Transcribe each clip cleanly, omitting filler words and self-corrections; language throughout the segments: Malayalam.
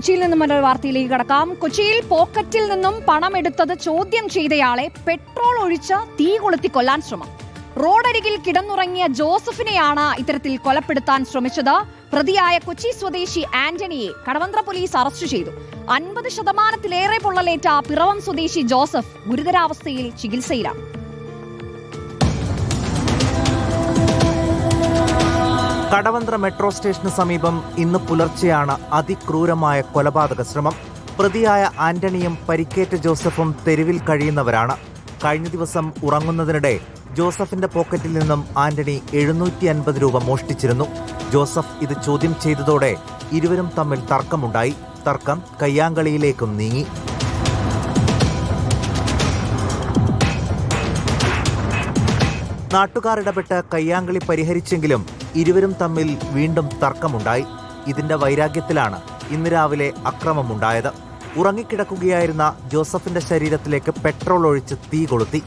കൊച്ചിയിൽ നിന്നും മറ്റൊരു വാർത്തയിലേക്ക് കടക്കാം. കൊച്ചിയിൽ പോക്കറ്റിൽ നിന്നും പണമെടുത്തത് ചോദ്യം ചെയ്തയാളെ പെട്രോൾ ഒഴിച്ച് തീ കൊളുത്തി കൊല്ലാൻ ശ്രമം. റോഡരികിൽ കിടന്നുറങ്ങിയ ജോസഫിനെയാണ് ഇത്തരത്തിൽ കൊലപ്പെടുത്താൻ ശ്രമിച്ചത്. പ്രതിയായ കൊച്ചി സ്വദേശി ആന്റണിയെ കടവന്ത്ര പോലീസ് അറസ്റ്റ് ചെയ്തു. 50% പൊള്ളലേറ്റ പിറവം സ്വദേശി ജോസഫ് ഗുരുതരാവസ്ഥയിൽ ചികിത്സയിലാണ്. കടവന്ത്ര മെട്രോ സ്റ്റേഷന് സമീപം ഇന്ന് പുലർച്ചെയാണ് അതിക്രൂരമായ കൊലപാതക ശ്രമം. പ്രതിയായ ആന്റണിയും പരിക്കേറ്റ ജോസഫും തെരുവിൽ കഴിയുന്നവരാണ്. കഴിഞ്ഞ ദിവസം ഉറങ്ങുന്നതിനിടെ ജോസഫിന്റെ പോക്കറ്റിൽ നിന്നും ആന്റണി 750 രൂപ മോഷ്ടിച്ചിരുന്നു. ജോസഫ് ഇത് ചോദ്യം ചെയ്തതോടെ ഇരുവരും തമ്മിൽ തർക്കമുണ്ടായി. തർക്കം കയ്യാങ്കളിയിലേക്കും നീങ്ങി. നാട്ടുകാർ ഇടപെട്ട് കയ്യാങ്കളി പരിഹരിച്ചെങ്കിലും ഇരുവരും തമ്മിൽ വീണ്ടും തർക്കമുണ്ടായി. ഇതിന്റെ വൈരാഗ്യത്തിലാണ് ഇന്ന് രാവിലെ അക്രമമുണ്ടായത്. ഉറങ്ങിക്കിടക്കുകയായിരുന്ന ജോസഫിന്റെ ശരീരത്തിലേക്ക് പെട്രോൾ ഒഴിച്ച് തീ കൊളുത്തി.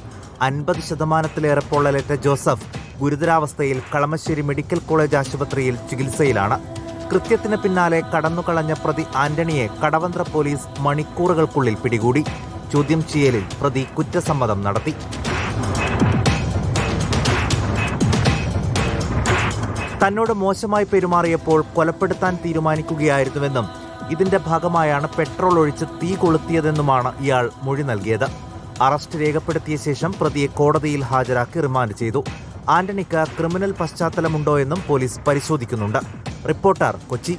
50% പൊള്ളലേറ്റ ജോസഫ് ഗുരുതരാവസ്ഥയിൽ കളമശ്ശേരി മെഡിക്കൽ കോളേജ് ആശുപത്രിയിൽ ചികിത്സയിലാണ്. കൃത്യത്തിന് പിന്നാലെ കടന്നുകളഞ്ഞ പ്രതി ആന്റണിയെ കടവന്ത്ര പോലീസ് മണിക്കൂറുകൾക്കുള്ളിൽ പിടികൂടി. ചോദ്യം ചെയ്യലിൽ പ്രതി കുറ്റസമ്മതം നടത്തി. തന്നോട് മോശമായി പെരുമാറിയപ്പോൾ കൊലപ്പെടുത്താൻ തീരുമാനിക്കുകയായിരുന്നുവെന്നും ഇതിന്റെ ഭാഗമായാണ് പെട്രോൾ ഒഴിച്ച് തീ കൊളുത്തിയതെന്നുമാണ് ഇയാൾ മൊഴി നൽകിയത്. അറസ്റ്റ് രേഖപ്പെടുത്തിയ ശേഷം പ്രതിയെ കോടതിയിൽ ഹാജരാക്കി റിമാൻഡ് ചെയ്തു. ആന്റണിക്ക് ക്രിമിനൽ പശ്ചാത്തലമുണ്ടോ എന്നും പോലീസ് പരിശോധിക്കുന്നുണ്ട്. റിപ്പോർട്ടർ, കൊച്ചി.